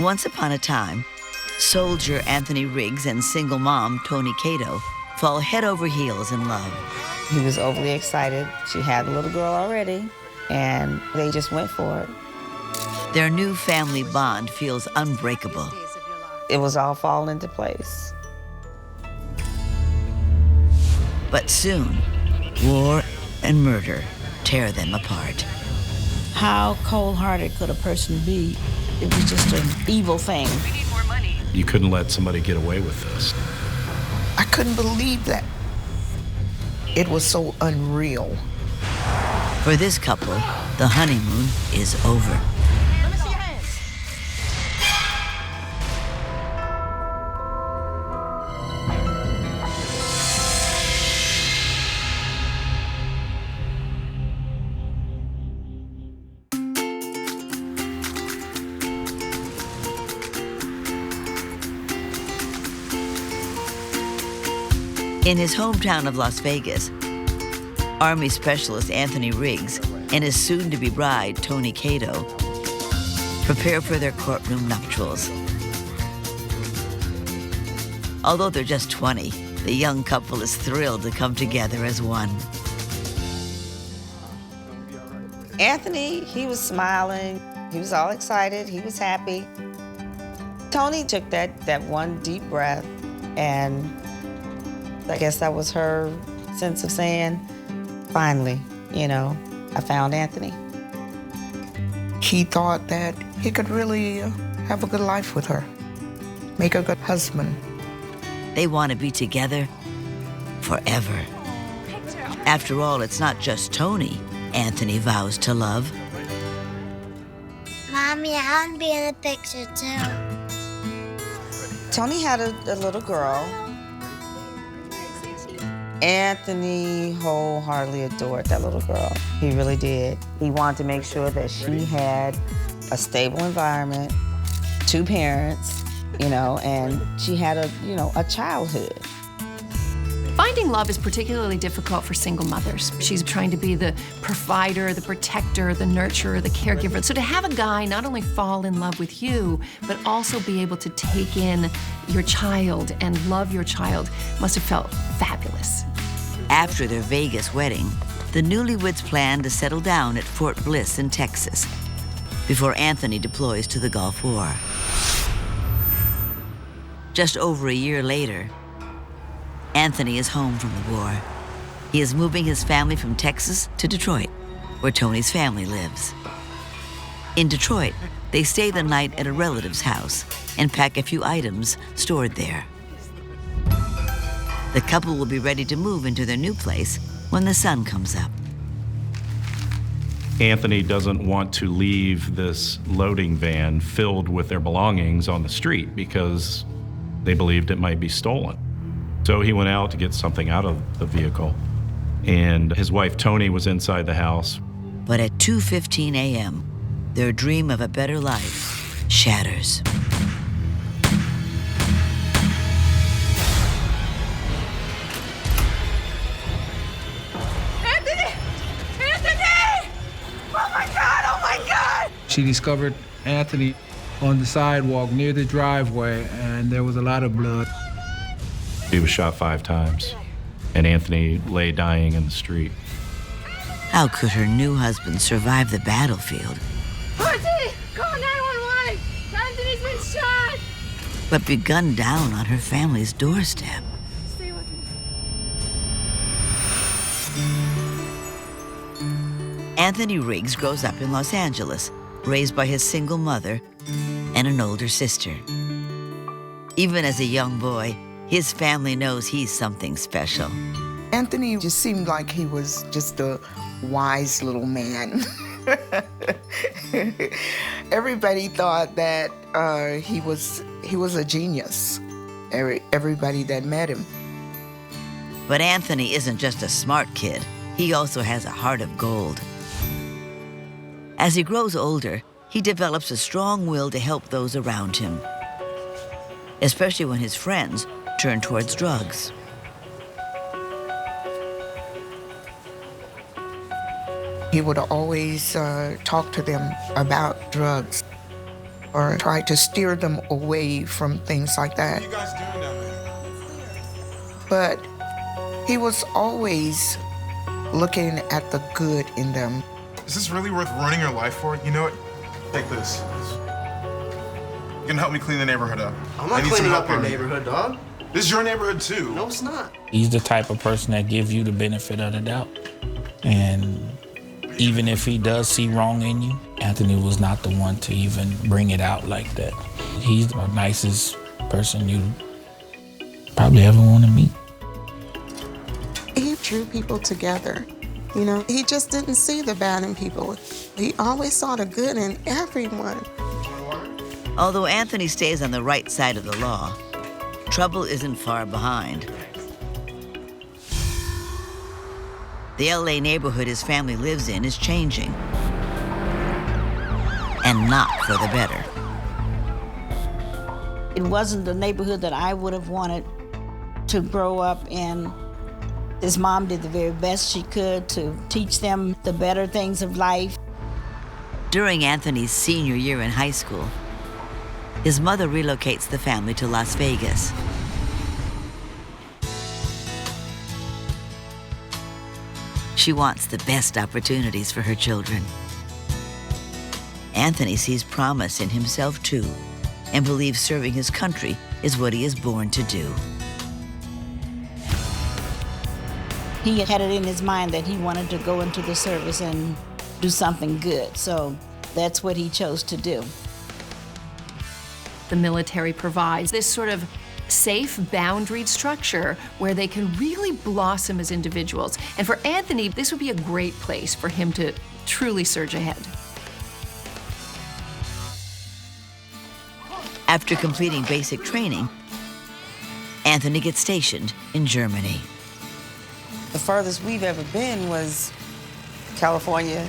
Once upon a time, soldier Anthony Riggs and single mom Toni Cato fall head over heels in love. He was overly excited. She had a little girl already, and they just went for it. Their new family bond feels unbreakable. It was all falling into place. But soon, war and murder tear them apart. How cold-hearted could a person be? It was just an evil thing. We need more money. You couldn't let somebody get away with this. I couldn't believe that. It was so unreal. For this couple, the honeymoon is over. Let me see your hands. In his hometown of Las Vegas, Army Specialist Anthony Riggs and his soon-to-be bride, Toni Cato, prepare for their courtroom nuptials. Although they're just 20, the young couple is thrilled to come together as one. Anthony, he was smiling. He was all excited. He was happy. Toni took that one deep breath, and I guess that was her sense of saying, finally, I found Anthony. He thought that he could really have a good life with her, make a good husband. They want to be together forever. After all, it's not just Toni Anthony vows to love. Mommy, I want to be in the picture too. Toni had a little girl. Anthony wholeheartedly adored that little girl. He really did. He wanted to make sure that she had a stable environment, 2 parents, and she had a childhood. Finding love is particularly difficult for single mothers. She's trying to be the provider, the protector, the nurturer, the caregiver. So to have a guy not only fall in love with you, but also be able to take in your child and love your child must have felt fabulous. After their Vegas wedding, the newlyweds plan to settle down at Fort Bliss in Texas before Anthony deploys to the Gulf War. Just over a year later, Anthony is home from the war. He is moving his family from Texas to Detroit, where Toni's family lives. In Detroit, they stay the night at a relative's house and pack a few items stored there. The couple will be ready to move into their new place when the sun comes up. Anthony doesn't want to leave this loading van filled with their belongings on the street because they believed it might be stolen. So he went out to get something out of the vehicle, and his wife Toni was inside the house. But at 2:15 a.m., their dream of a better life shatters. Anthony! Anthony! Oh my God! Oh my God! She discovered Anthony on the sidewalk near the driveway, and there was a lot of blood. He was shot 5 times, and Anthony lay dying in the street. How could her new husband survive the battlefield, Auntie! Call 911! Anthony's been shot! but be gunned down on her family's doorstep? Stay with me. Anthony Riggs grows up in Los Angeles, raised by his single mother and an older sister. Even as a young boy, his family knows he's something special. Anthony just seemed like he was just a wise little man. Everybody thought that he was a genius. Everybody that met him. But Anthony isn't just a smart kid. He also has a heart of gold. As he grows older, he develops a strong will to help those around him, especially when his friends turn towards drugs. He would always talk to them about drugs. or tried to steer them away from things like that. What are you guys doing down there? But he was always looking at the good in them. Is this really worth ruining your life for? You know what? Take this. You can help me clean the neighborhood up. I'm not cleaning up your neighborhood, dog. This is your neighborhood too. No, it's not. He's the type of person that gives you the benefit of the doubt. And even if he does see wrong in you, Anthony was not the one to even bring it out like that. He's the nicest person you probably ever want to meet. He drew people together. You know, he just didn't see the bad in people. He always saw the good in everyone. Although Anthony stays on the right side of the law, trouble isn't far behind. The LA neighborhood his family lives in is changing. And not for the better. It wasn't the neighborhood that I would have wanted to grow up in. His mom did the very best she could to teach them the better things of life. During Anthony's senior year in high school, his mother relocates the family to Las Vegas. She wants the best opportunities for her children. Anthony sees promise in himself too, and believes serving his country is what he is born to do. He had it in his mind that he wanted to go into the service and do something good, so that's what he chose to do. The military provides this sort of safe, boundaried structure where they can really blossom as individuals. And for Anthony, this would be a great place for him to truly surge ahead. After completing basic training, Anthony gets stationed in Germany. The furthest we've ever been was California,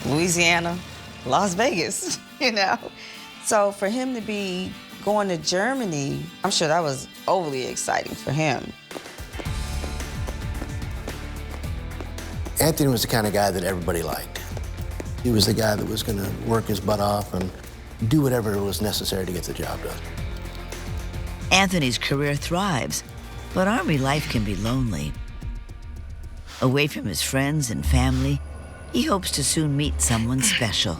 Louisiana, Las Vegas, you know? So for him to be going to Germany, I'm sure that was overly exciting for him. Anthony was the kind of guy that everybody liked. He was the guy that was going to work his butt off and do whatever was necessary to get the job done. Anthony's career thrives, but Army life can be lonely. Away from his friends and family, he hopes to soon meet someone special.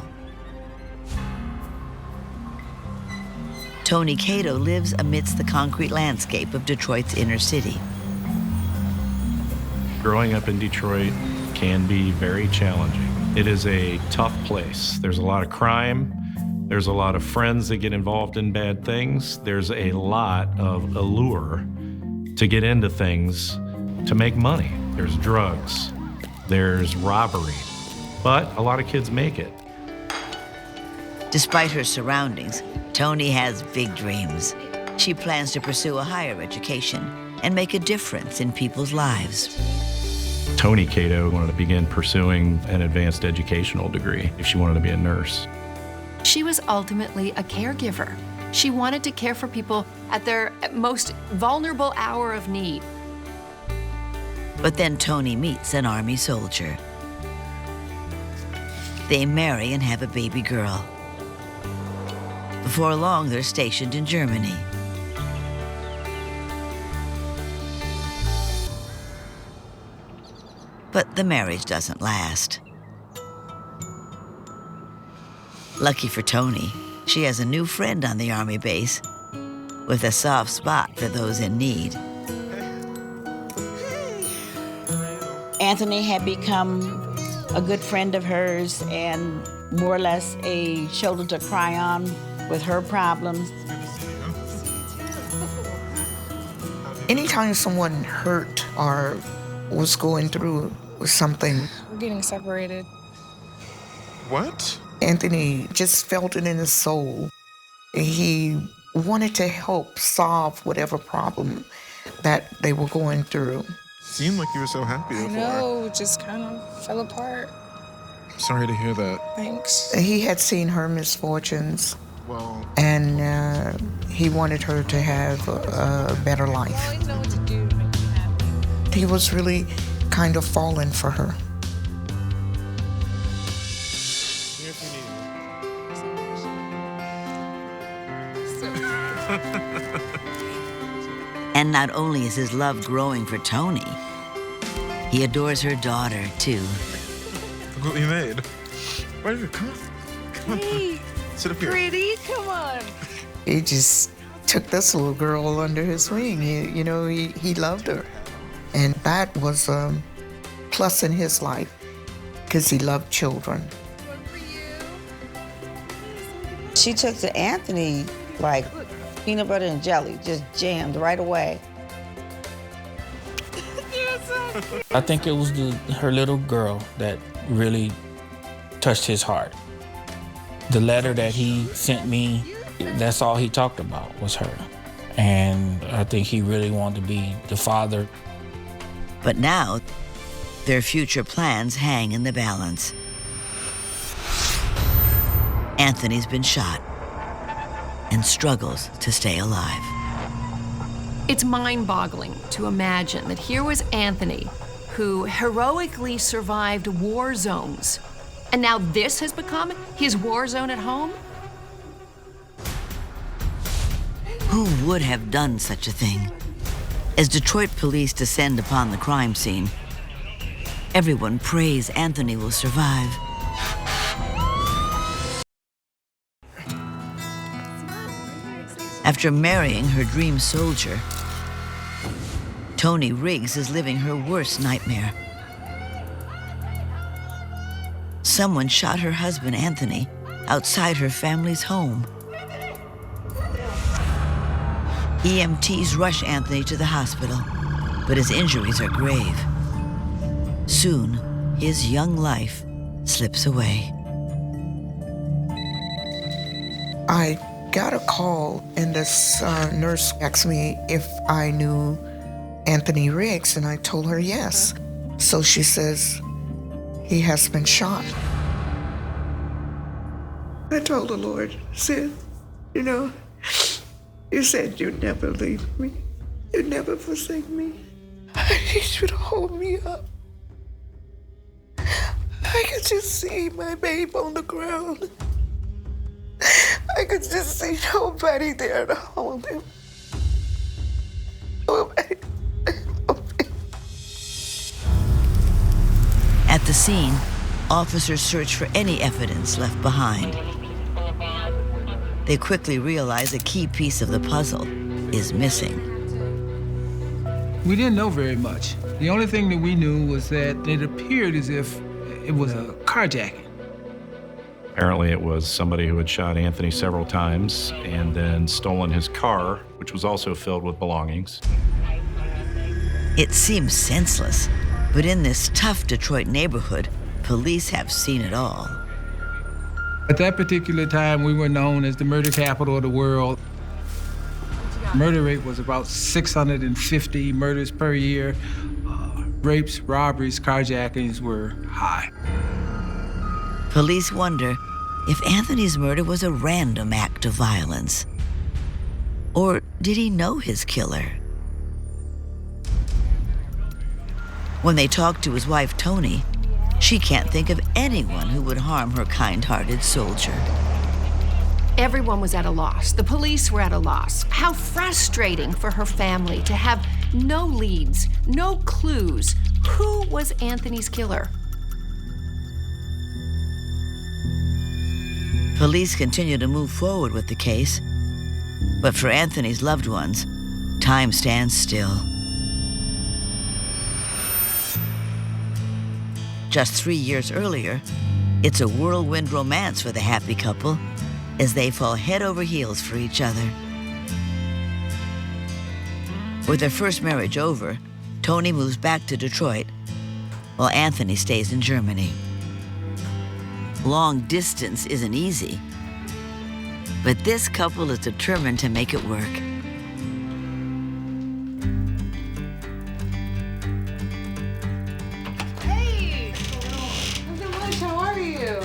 Toni Cato lives amidst the concrete landscape of Detroit's inner city. Growing up in Detroit can be very challenging. It is a tough place. There's a lot of crime. There's a lot of friends that get involved in bad things. There's a lot of allure to get into things to make money. There's drugs. There's robbery. But a lot of kids make it. Despite her surroundings, Toni has big dreams. She plans to pursue a higher education and make a difference in people's lives. Toni Cato wanted to begin pursuing an advanced educational degree if she wanted to be a nurse. She was ultimately a caregiver. She wanted to care for people at their most vulnerable hour of need. But then Toni meets an Army soldier. They marry and have a baby girl. Before long, they're stationed in Germany. But the marriage doesn't last. Lucky for Toni, she has a new friend on the Army base with a soft spot for those in need. Anthony had become a good friend of hers and more or less a shoulder to cry on with her problems. Anytime someone hurt or was going through something, We're getting separated. What? Anthony just felt it in his soul. He wanted to help solve whatever problem that they were going through. Seemed like you were so happy I before. know, it just kind of fell apart. Sorry to hear that. Thanks. He had seen her misfortunes, Well, and he wanted her to have a better life. I always know what to do to make you happy. He was really kind of falling for her. And not only is his love growing for Toni, he adores her daughter, too. Look what we made. Where did it come? Come on. Hey, Sit up here. pretty, come on. He just took this little girl under his wing. He loved her. And that was a plus in his life because he loved children. She took to Anthony like peanut butter and jelly, just jammed right away. I think it was her little girl that really touched his heart. The letter that he sent me, that's all he talked about was her. And I think he really wanted to be the father. But now, their future plans hang in the balance. Anthony's been shot and struggles to stay alive. It's mind-boggling to imagine that here was Anthony, who heroically survived war zones, and now this has become his war zone at home? Who would have done such a thing? As Detroit police descend upon the crime scene, everyone prays Anthony will survive. After marrying her dream soldier, Toni Riggs is living her worst nightmare. Someone shot her husband, Anthony, outside her family's home. EMTs rush Anthony to the hospital, but his injuries are grave. Soon, his young life slips away. I got a call, and this nurse asked me if I knew Anthony Riggs, and I told her yes. So she says, he has been shot. I told the Lord, said, you said you'd never leave me. You'd never forsake me. I need you to hold me up. I could just see my babe on the ground. I could just see nobody there to hold him. Nobody. At the scene, officers search for any evidence left behind. They quickly realize a key piece of the puzzle is missing. We didn't know very much. The only thing that we knew was that it appeared as if it was a carjacking. Apparently it was somebody who had shot Anthony several times and then stolen his car, which was also filled with belongings. It seems senseless, but in this tough Detroit neighborhood, police have seen it all. At that particular time, we were known as the murder capital of the world. Murder rate was about 650 murders per year. Rapes, robberies, carjackings were high. Police wonder if Anthony's murder was a random act of violence. Or did he know his killer? When they talk to his wife, Toni, she can't think of anyone who would harm her kind-hearted soldier. Everyone was at a loss. The police were at a loss. How frustrating for her family to have no leads, no clues. Who was Anthony's killer? Police continue to move forward with the case, but for Anthony's loved ones, time stands still. Just 3 years earlier, it's a whirlwind romance for the happy couple as they fall head over heels for each other. With their first marriage over, Toni moves back to Detroit, while Anthony stays in Germany. Long distance isn't easy, but this couple is determined to make it work. Hey! Nothing much, how are you?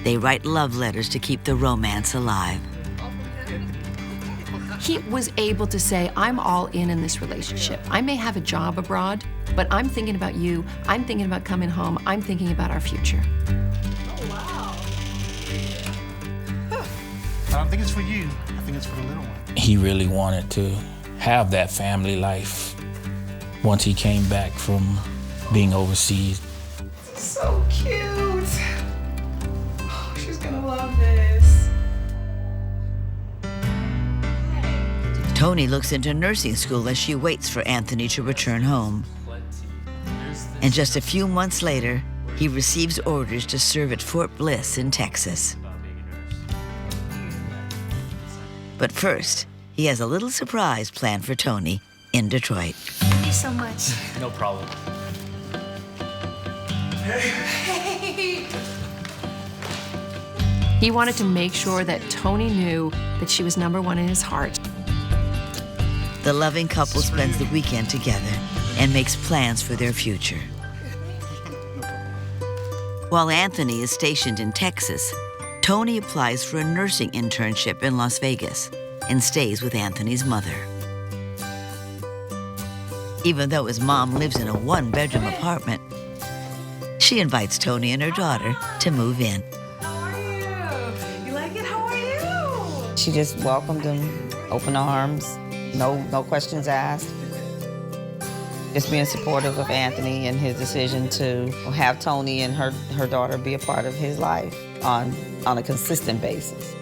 They write love letters to keep the romance alive. He was able to say, I'm all in this relationship. I may have a job abroad, but I'm thinking about you. I'm thinking about coming home. I'm thinking about our future. Oh, wow. I don't think it's for you. I think it's for the little one. He really wanted to have that family life once he came back from being overseas. So cute. Oh, she's gonna love this. Toni looks into nursing school as she waits for Anthony to return home. And just a few months later, he receives orders to serve at Fort Bliss in Texas. But first, he has a little surprise planned for Toni in Detroit. Thank you so much. No problem. Hey. He wanted to make sure that Toni knew that she was number one in his heart. The loving couple spends the weekend together and makes plans for their future. While Anthony is stationed in Texas, Toni applies for a nursing internship in Las Vegas and stays with Anthony's mother. Even though his mom lives in a one-bedroom apartment, she invites Toni and her daughter to move in. How are you? You like it? How are you? She just welcomed him, open arms, no questions asked. Just being supportive of Anthony and his decision to have Toni and her daughter be a part of his life on a consistent basis.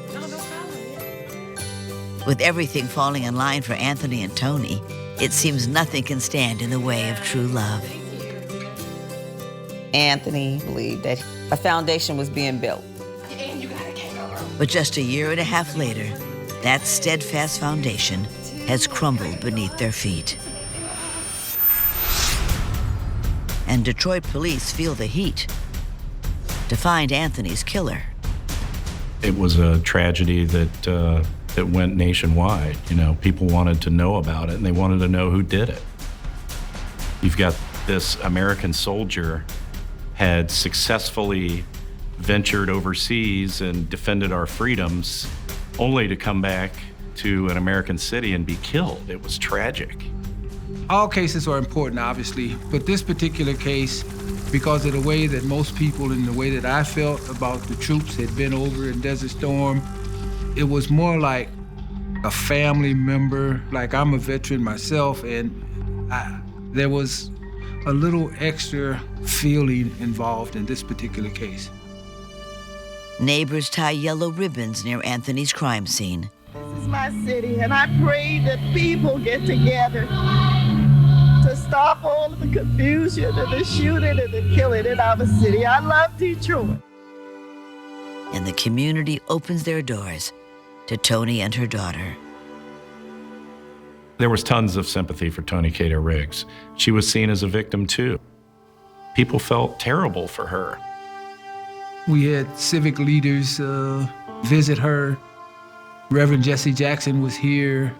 With everything falling in line for Anthony and Toni, it seems nothing can stand in the way of true love. Anthony believed that a foundation was being built. But just a year and a half later, that steadfast foundation has crumbled beneath their feet. And Detroit police feel the heat to find Anthony's killer. It was a tragedy that went nationwide. You know, people wanted to know about it, and they wanted to know who did it. You've got this American soldier had successfully ventured overseas and defended our freedoms, only to come back to an American city and be killed. It was tragic. All cases are important, obviously, but this particular case, because of the way that most people and the way that I felt about the troops had been over in Desert Storm, it was more like a family member. Like, I'm a veteran myself, and there was a little extra feeling involved in this particular case. Neighbors tie yellow ribbons near Anthony's crime scene. This is my city, and I pray that people get together to stop all of the confusion and the shooting and the killing in our city. I love Detroit. And the community opens their doors to Toni and her daughter. There was tons of sympathy for Toni Cato Riggs. She was seen as a victim too. People felt terrible for her. We had civic leaders visit her. Reverend Jesse Jackson was here.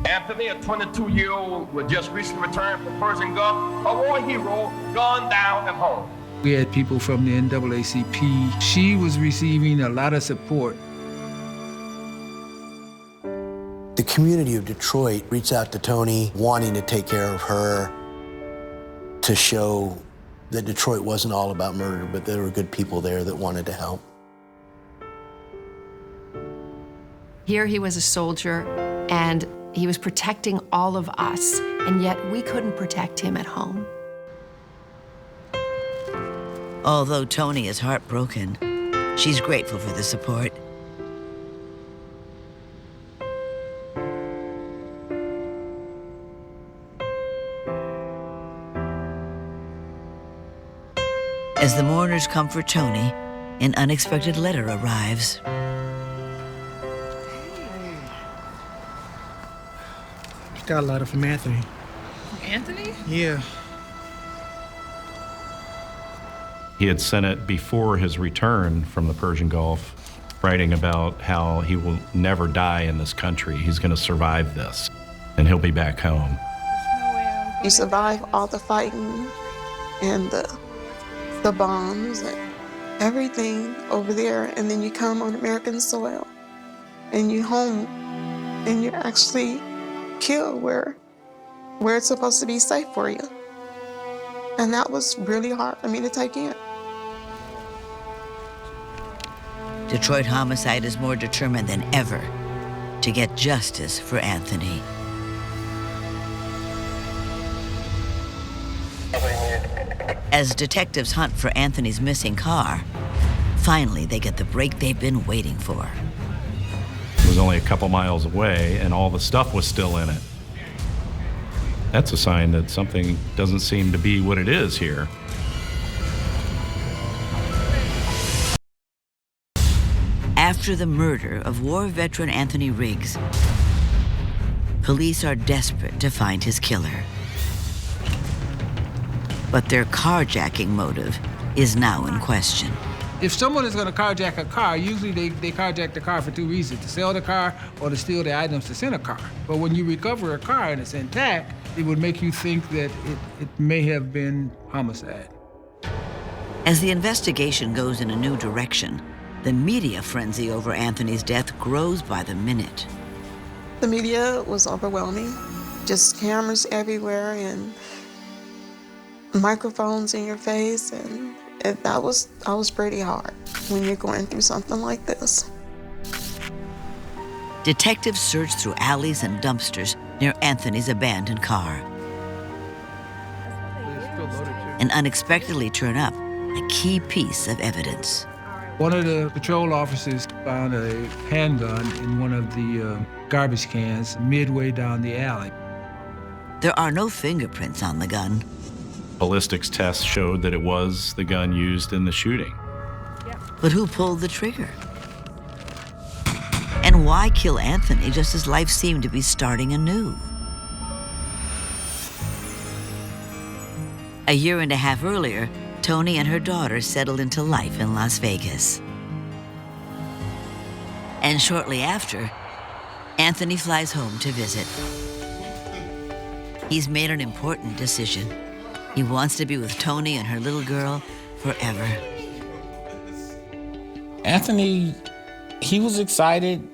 Anthony, a 22-year-old who had just recently returned from Persian Gulf, a war hero, gone down at home. We had people from the NAACP. She was receiving a lot of support. The community of Detroit reached out to Toni, wanting to take care of her, to show that Detroit wasn't all about murder, but there were good people there that wanted to help. Here he was a soldier, and he was protecting all of us, and yet we couldn't protect him at home. Although Toni is heartbroken, she's grateful for the support. As the mourners comfort Toni, an unexpected letter arrives. Got a letter from Anthony. Anthony? Yeah. He had sent it before his return from the Persian Gulf, writing about how he will never die in this country. He's going to survive this, and he'll be back home. You survive all the fighting and the bombs and everything over there, and then you come on American soil, and you're home, and you're actually killed where it's supposed to be safe for you. And that was really hard for me to take in. Detroit Homicide is more determined than ever to get justice for Anthony. As detectives hunt for Anthony's missing car, finally they get the break they've been waiting for. It was only a couple miles away, and all the stuff was still in it. That's a sign that something doesn't seem to be what it is here. After the murder of war veteran Anthony Riggs, police are desperate to find his killer. But their carjacking motive is now in question. If someone is going to carjack a car, usually they carjack the car for two reasons: to sell the car or to steal the items that's in a car. But when you recover a car and it's intact, it would make you think that it may have been homicide. As the investigation goes in a new direction, the media frenzy over Anthony's death grows by the minute. The media was overwhelming. Just cameras everywhere and microphones in your face, and that was pretty hard when you're going through something like this. Detectives search through alleys and dumpsters near Anthony's abandoned car and unexpectedly turn up a key piece of evidence. One of the patrol officers found a handgun in one of the garbage cans midway down the alley. There are no fingerprints on the gun. Ballistics tests showed that it was the gun used in the shooting. But who pulled the trigger? And why kill Anthony just as life seemed to be starting anew? A year and a half earlier, Toni and her daughter settled into life in Las Vegas. And shortly after, Anthony flies home to visit. He's made an important decision. He wants to be with Toni and her little girl forever. Anthony, he was excited.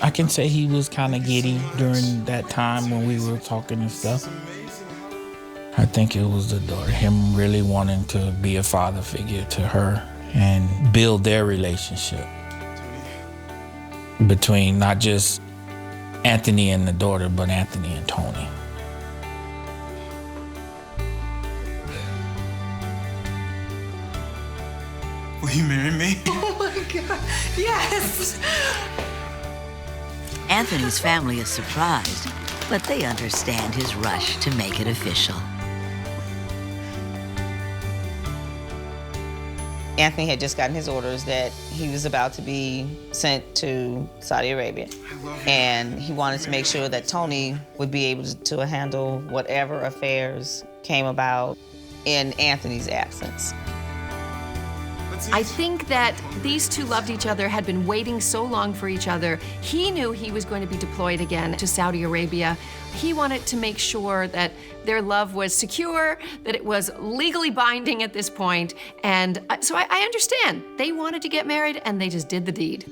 I can say he was kind of giddy during that time when we were talking and stuff. I think it was the daughter, him really wanting to be a father figure to her and build their relationship between not just Anthony and the daughter, but Anthony and Toni. Will you marry me? Oh my God, yes! Anthony's family is surprised, but they understand his rush to make it official. Anthony had just gotten his orders that he was about to be sent to Saudi Arabia. And he wanted to make sure that Toni would be able to handle whatever affairs came about in Anthony's absence. I think that these two loved each other, had been waiting so long for each other. He knew he was going to be deployed again to Saudi Arabia. He wanted to make sure that their love was secure, that it was legally binding at this point. And so I understand. They wanted to get married and they just did the deed.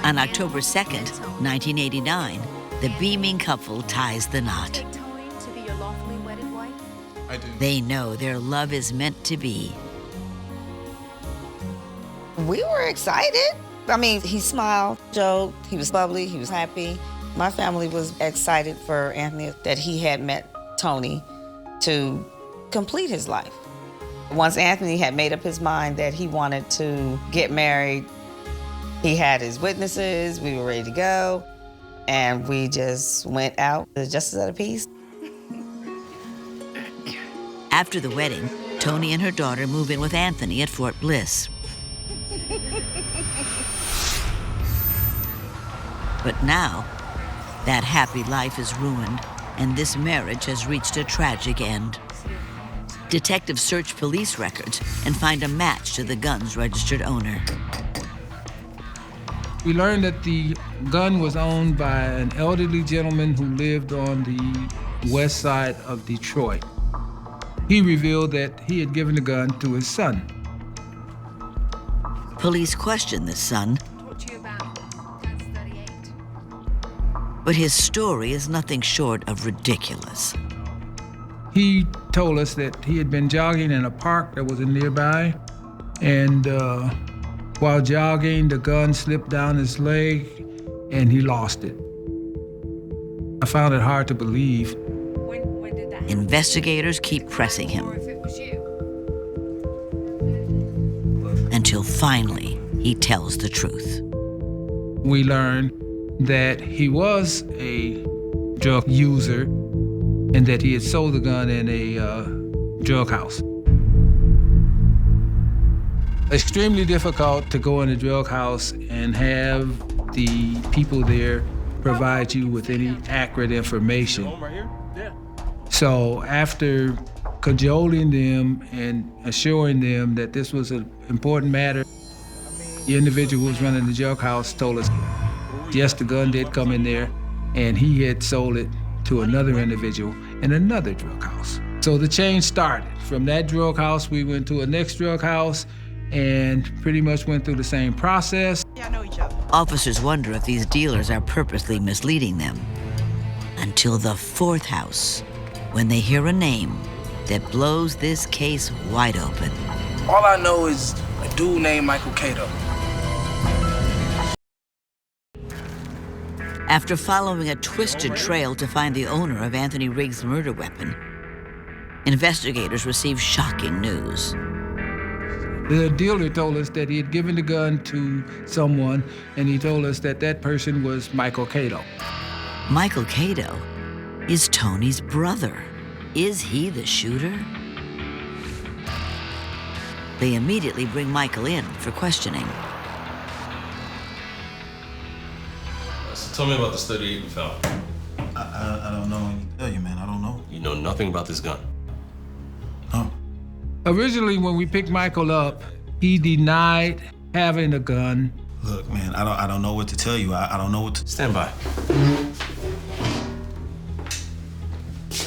On October 2nd, 1989, the beaming couple ties the knot. They know their love is meant to be. We were excited. I mean, he smiled, joked, he was bubbly, he was happy. My family was excited for Anthony that he had met Toni to complete his life. Once Anthony had made up his mind that he wanted to get married, he had his witnesses, we were ready to go, and we just went out to justice of the peace. After the wedding, Toni and her daughter move in with Anthony at Fort Bliss. But now, that happy life is ruined, and this marriage has reached a tragic end. Detectives search police records and find a match to the gun's registered owner. We learned that the gun was owned by an elderly gentleman who lived on the west side of Detroit. He revealed that he had given the gun to his son. Police question the son, but his story is nothing short of ridiculous. He told us that he had been jogging in a park that was nearby, and While jogging, the gun slipped down his leg and he lost it. I found it hard to believe. When did that? Investigators keep pressing him. Until finally, he tells the truth. We learned that he was a drug user and that he had sold the gun in a drug house. Extremely difficult to go in a drug house and have the people there provide you with any accurate information. So after cajoling them and assuring them that this was an important matter, the individual who was running the drug house told us, yes, the gun did come in there, and he had sold it to another individual in another drug house. So the change started. From that drug house, we went to a next drug house and pretty much went through the same process. Officers wonder if these dealers are purposely misleading them. Until the fourth house, when they hear a name that blows this case wide open. All I know is a dude named Michael Cato. After following a twisted trail to find the owner of Anthony Riggs' murder weapon, investigators received shocking news. The dealer told us that he had given the gun to someone, and he told us that that person was Michael Cato. Michael Cato is Toni's brother. Is he the shooter? They immediately bring Michael in for questioning. So tell me about the study you found. I don't know. I can tell you, man. I don't know. You know nothing about this gun? No. Originally, when we picked Michael up, he denied having a gun. Look, man, I don't know what to tell you. I don't know what to... Stand by.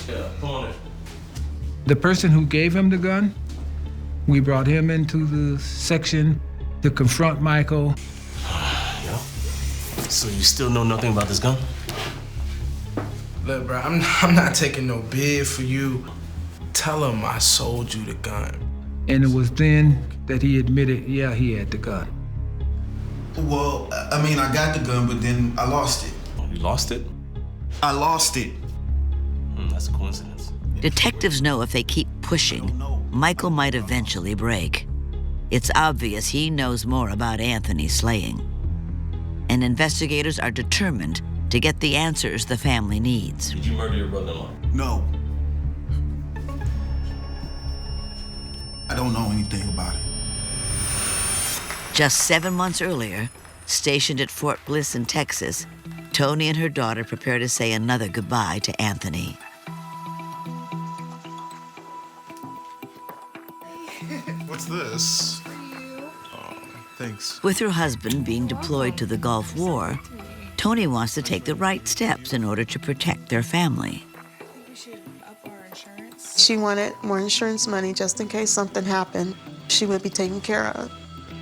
Yeah, come on in. The person who gave him the gun, we brought him into the section to confront Michael. Yeah. So you still know nothing about this gun? Look, bro, I'm not taking no bid for you. Tell him I sold you the gun. And it was then that he admitted, yeah, he had the gun. Well, I mean, I got the gun, but then I lost it. You lost it? I lost it. That's a coincidence. Detectives know if they keep pushing, Michael might eventually break. It's obvious he knows more about Anthony's slaying. And investigators are determined to get the answers the family needs. Did you murder your brother-in-law? No. I don't know anything about it. Just 7 months earlier, stationed at Fort Bliss in Texas, Toni and her daughter prepare to say another goodbye to Anthony. What's this? Oh, thanks. With her husband being deployed to the Gulf War, Toni wants to take the right steps in order to protect their family. She wanted more insurance money just in case something happened. She would be taken care of.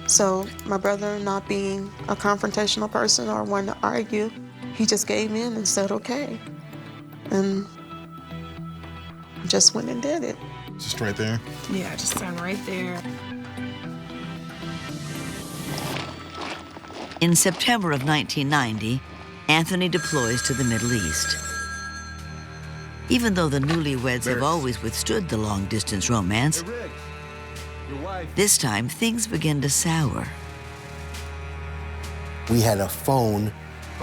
So my brother, not being a confrontational person or one to argue, he just gave in and said, okay. And just went and did it. Just right there? Yeah, just stand right there. In September of 1990, Anthony deploys to the Middle East. Even though the newlyweds have always withstood the long-distance romance, this time things begin to sour. We had a phone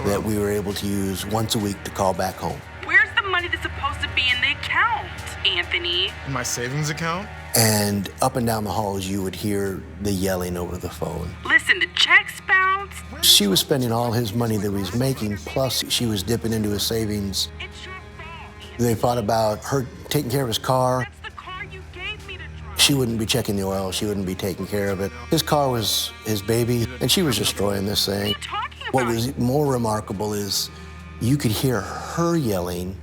that we were able to use once a week to call back home. Where's the money that's supposed to be in the account, Anthony? My savings account? And up and down the halls, you would hear the yelling over the phone. Listen, the checks bounced. She was spending all his money that he was making, plus she was dipping into his savings. They thought about her taking care of his car. She wouldn't be checking the oil. She wouldn't be taking care of it. His car was his baby, and she was destroying this thing. What was more remarkable is you could hear her yelling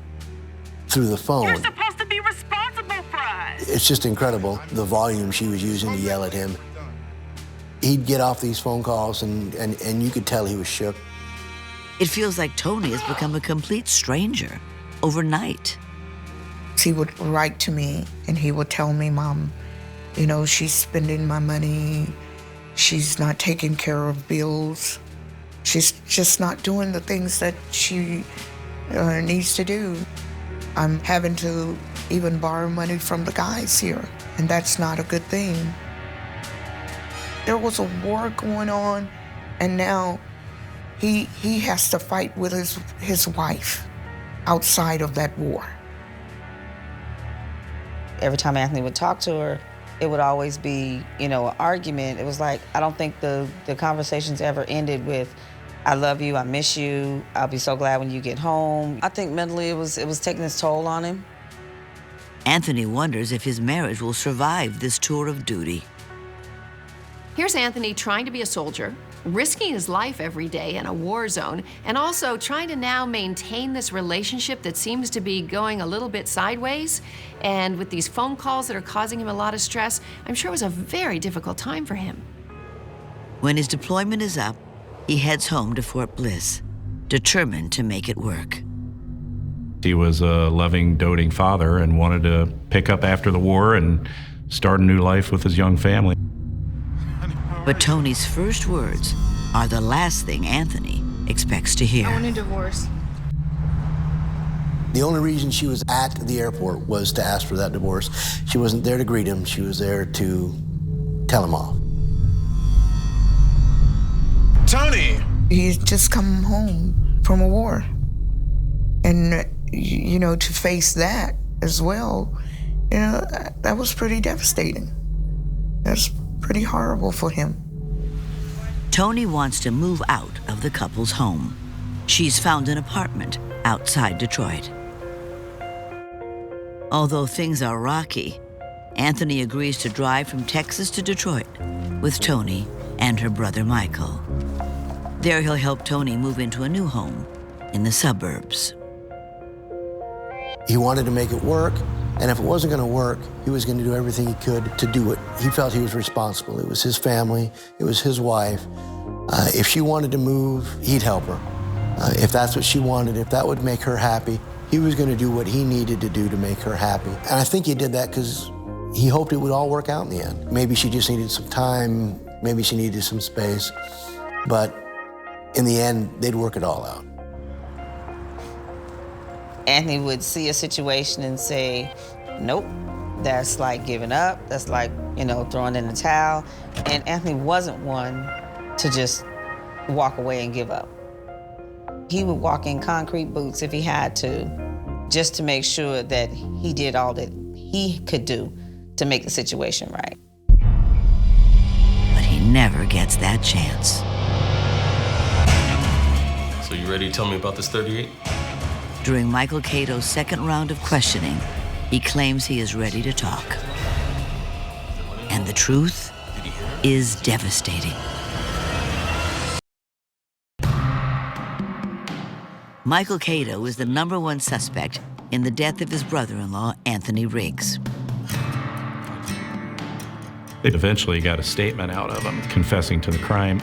through the phone. You're supposed to be responsible for us. It's just incredible, the volume she was using to yell at him. He'd get off these phone calls, and you could tell he was shook. It feels like Toni has become a complete stranger overnight. He would write to me, and he would tell me, Mom, you know, she's spending my money. She's not taking care of bills. She's just not doing the things that she needs to do. I'm having to even borrow money from the guys here, and that's not a good thing. There was a war going on, and now he has to fight with his wife outside of that war. Every time Anthony would talk to her, it would always be, an argument. It was like, I don't think the conversations ever ended with, I love you, I miss you, I'll be so glad when you get home. I think mentally it was taking its toll on him. Anthony wonders if his marriage will survive this tour of duty. Here's Anthony trying to be a soldier, risking his life every day in a war zone, and also trying to now maintain this relationship that seems to be going a little bit sideways. And with these phone calls that are causing him a lot of stress, I'm sure it was a very difficult time for him. When his deployment is up, he heads home to Fort Bliss, determined to make it work. He was a loving, doting father and wanted to pick up after the war and start a new life with his young family. But Toni's first words are the last thing Anthony expects to hear. I want a divorce. The only reason she was at the airport was to ask for that divorce. She wasn't there to greet him. She was there to tell him off. Toni! He's just come home from a war. And, to face that as well, that was pretty devastating. That's pretty horrible for him. Toni wants to move out of the couple's home. She's found an apartment outside Detroit. Although things are rocky, Anthony agrees to drive from Texas to Detroit with Toni and her brother Michael. There he'll help Toni move into a new home in the suburbs. He wanted to make it work, and if it wasn't going to work, he was going to do everything he could to do it. He felt he was responsible. It was his family. It was his wife. If she wanted to move, he'd help her. If that's what she wanted, if that would make her happy, he was going to do what he needed to do to make her happy. And I think he did that because he hoped it would all work out in the end. Maybe she just needed some time. Maybe she needed some space. But in the end, they'd work it all out. Anthony would see a situation and say, nope, that's like giving up. That's like, throwing in the towel. And Anthony wasn't one to just walk away and give up. He would walk in concrete boots if he had to, just to make sure that he did all that he could do to make the situation right. But he never gets that chance. So you ready to tell me about this 38? During Michael Cato's second round of questioning, he claims he is ready to talk. And the truth is devastating. Michael Cato is the #1 suspect in the death of his brother-in-law, Anthony Riggs. They eventually got a statement out of him confessing to the crime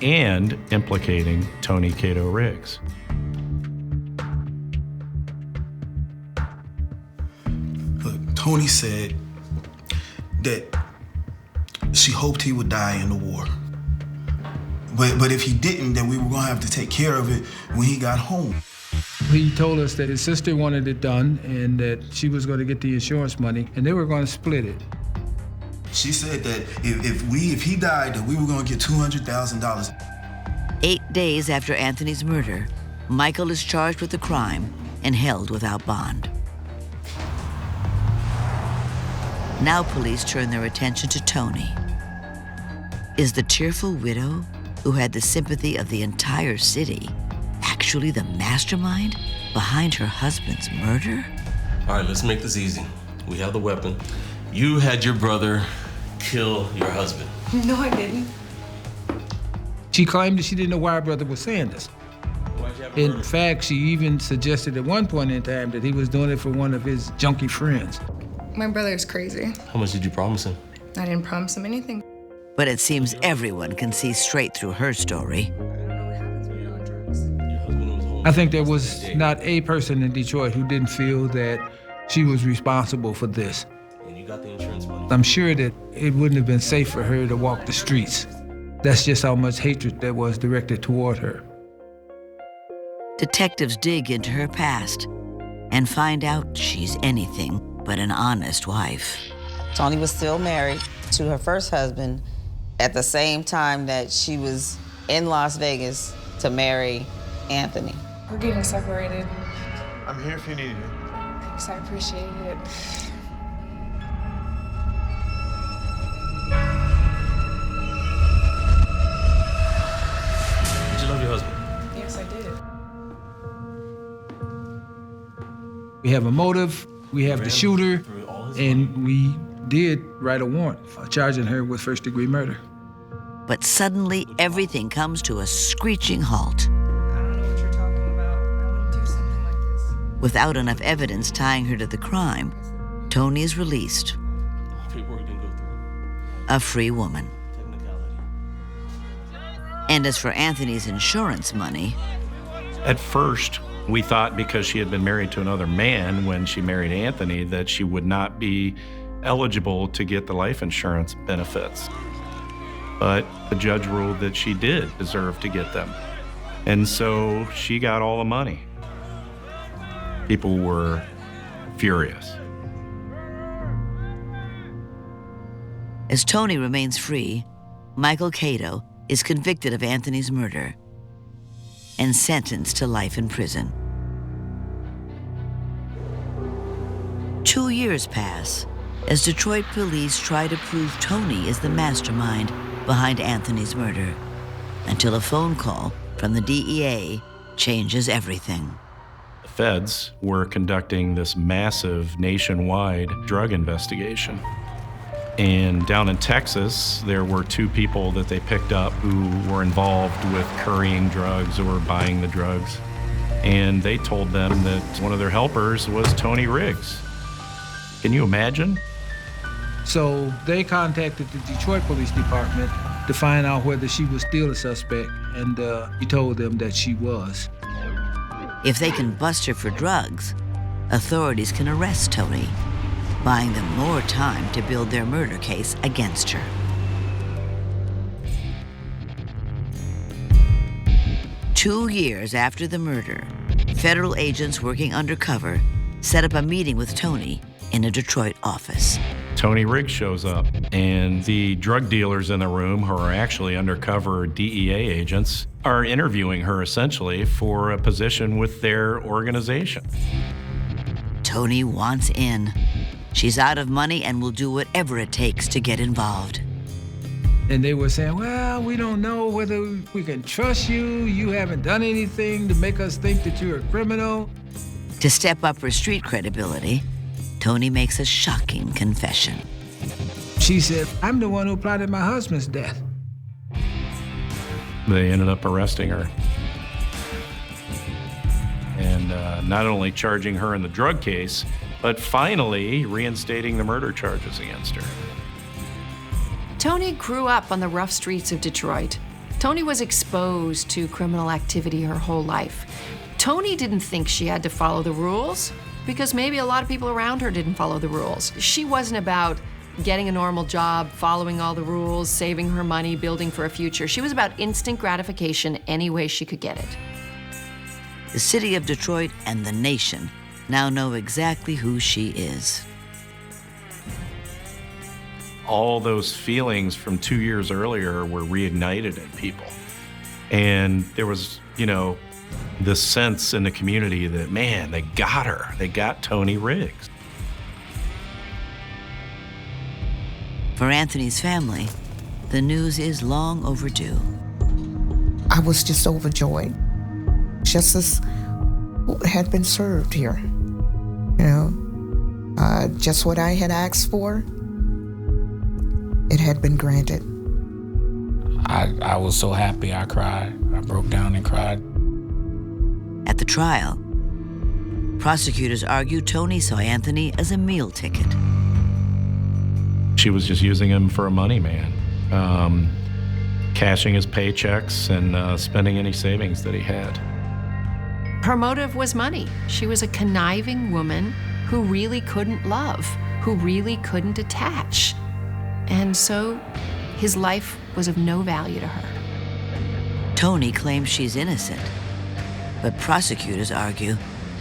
and implicating Toni Cato Riggs. Toni said that she hoped he would die in the war. But if he didn't, then we were gonna have to take care of it when he got home. He told us that his sister wanted it done and that she was gonna get the insurance money and they were gonna split it. She said that if he died, that we were gonna get $200,000. 8 days after Anthony's murder, Michael is charged with the crime and held without bond. Now police turn their attention to Toni. Is the tearful widow, who had the sympathy of the entire city, actually the mastermind behind her husband's murder? All right, let's make this easy. We have the weapon. You had your brother kill your husband. No, I didn't. She claimed that she didn't know why her brother was saying this. In fact, she even suggested at one point in time that he was doing it for one of his junkie friends. My brother's crazy. How much did you promise him? I didn't promise him anything. But it seems everyone can see straight through her story. I think there was not a person in Detroit who didn't feel that she was responsible for this. And you got the insurance money. I'm sure that it wouldn't have been safe for her to walk the streets. That's just how much hatred that was directed toward her. Detectives dig into her past and find out she's anything but an honest wife. Toni was still married to her first husband at the same time that she was in Las Vegas to marry Anthony. We're getting separated. I'm here if you need me. Thanks, I appreciate it. Did you love your husband? Yes, I did. We have a motive, we have the shooter, and we did write a warrant charging her with first-degree murder. But suddenly, everything comes to a screeching halt. I don't know what you're talking about. I wouldn't do something like this. Without enough evidence tying her to the crime, Toni is released, Paperwork didn't go through. a free woman. And as for Anthony's insurance money, At first, we thought because she had been married to another man when she married Anthony that she would not be eligible to get the life insurance benefits. But the judge ruled that she did deserve to get them. And so she got all the money. People were furious. as Toni remains free, Michael Cato is convicted of Anthony's murder and sentenced to life in prison. 2 years pass as Detroit police try to prove Toni is the mastermind behind Anthony's murder, until a phone call from the DEA changes everything. The feds were conducting this massive nationwide drug investigation. And down in Texas, there were 2 people that they picked up who were involved with currying drugs or buying the drugs. And they told them that one of their helpers was Toni Riggs. Can you imagine? So they contacted the Detroit Police Department to find out whether she was still a suspect, and he told them that she was. If they can bust her for drugs, authorities can arrest Toni, buying them more time to build their murder case against her. 2 years after the murder, federal agents working undercover set up a meeting with Toni in a Detroit office. Toni Riggs shows up, and the drug dealers in the room, who are actually undercover DEA agents, are interviewing her essentially for a position with their organization. Toni wants in. She's out of money and will do whatever it takes to get involved. And they were saying, well, we don't know whether we can trust you. You haven't done anything to make us think that you're a criminal. To step up her street credibility, Toni makes a shocking confession. She said, I'm the one who plotted my husband's death. They ended up arresting her. And not only charging her in the drug case, but finally reinstating the murder charges against her. Toni grew up on the rough streets of Detroit. Toni was exposed to criminal activity her whole life. Toni didn't think she had to follow the rules because maybe a lot of people around her didn't follow the rules. She wasn't about getting a normal job, following all the rules, saving her money, building for a future. She was about instant gratification any way she could get it. The city of Detroit and the nation now know exactly who she is. All those feelings from 2 years earlier were reignited in people. And there was, this sense in the community that, man, they got her. They got Toni Riggs. For Anthony's family, the news is long overdue. I was just overjoyed. Justice had been served here. Just what I had asked for, it had been granted. I was so happy I cried. I broke down and cried. At the trial, prosecutors argued Toni saw Anthony as a meal ticket. She was just using him for a money man, cashing his paychecks and spending any savings that he had. Her motive was money. She was a conniving woman who really couldn't love, who really couldn't attach. And so His life was of no value to her. Toni claims she's innocent, but prosecutors argue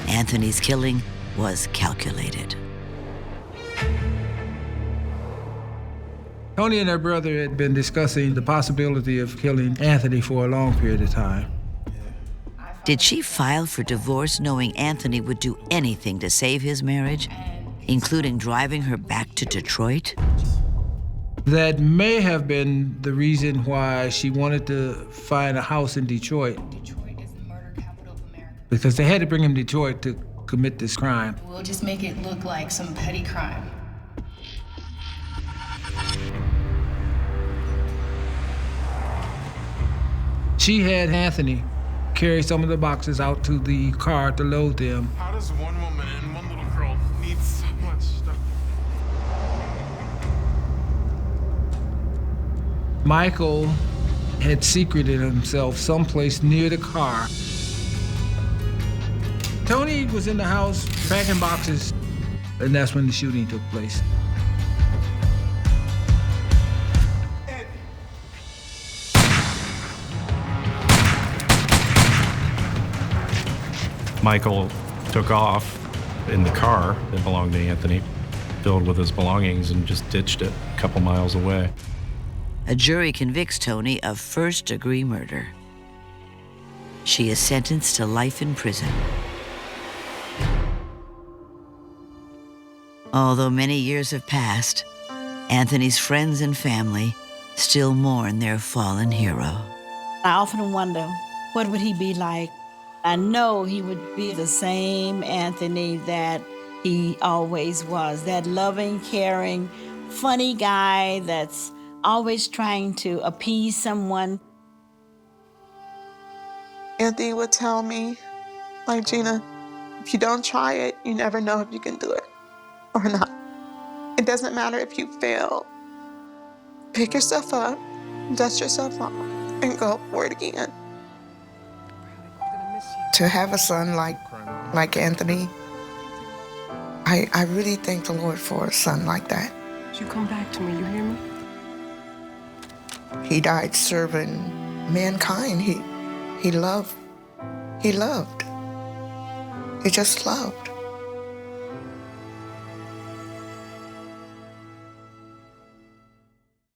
Anthony's killing was calculated. Toni and her brother had been discussing the possibility of killing Anthony for a long period of time. Did she file for divorce knowing Anthony would do anything to save his marriage, including driving her back to Detroit? That may have been the reason why she wanted to find a house in Detroit. Detroit is the murder capital of America. Because they had to bring him to Detroit to commit this crime. We'll just make it look like some petty crime. She had Anthony carry some of the boxes out to the car to load them. How does one woman and one little girl need so much stuff? Michael had secreted himself someplace near the car. Toni was in the house packing boxes, and that's when the shooting took place. Michael took off in the car that belonged to Anthony, filled with his belongings, and just ditched it a couple miles away. A jury convicts Toni of first-degree murder. She is sentenced to life in prison. Although many years have passed, Anthony's friends and family still mourn their fallen hero. I often wonder, what would he be like? I know he would be the same Anthony that he always was, that loving, caring, funny guy that's always trying to appease someone. Anthony would tell me, like, Gina, if you don't try it, you never know if you can do it or not. It doesn't matter if you fail. Pick yourself up, dust yourself off, and go for it again. To have a son like Anthony, I really thank the Lord for a son like that. You come back to me, you hear me? He died serving mankind. He loved. He just loved.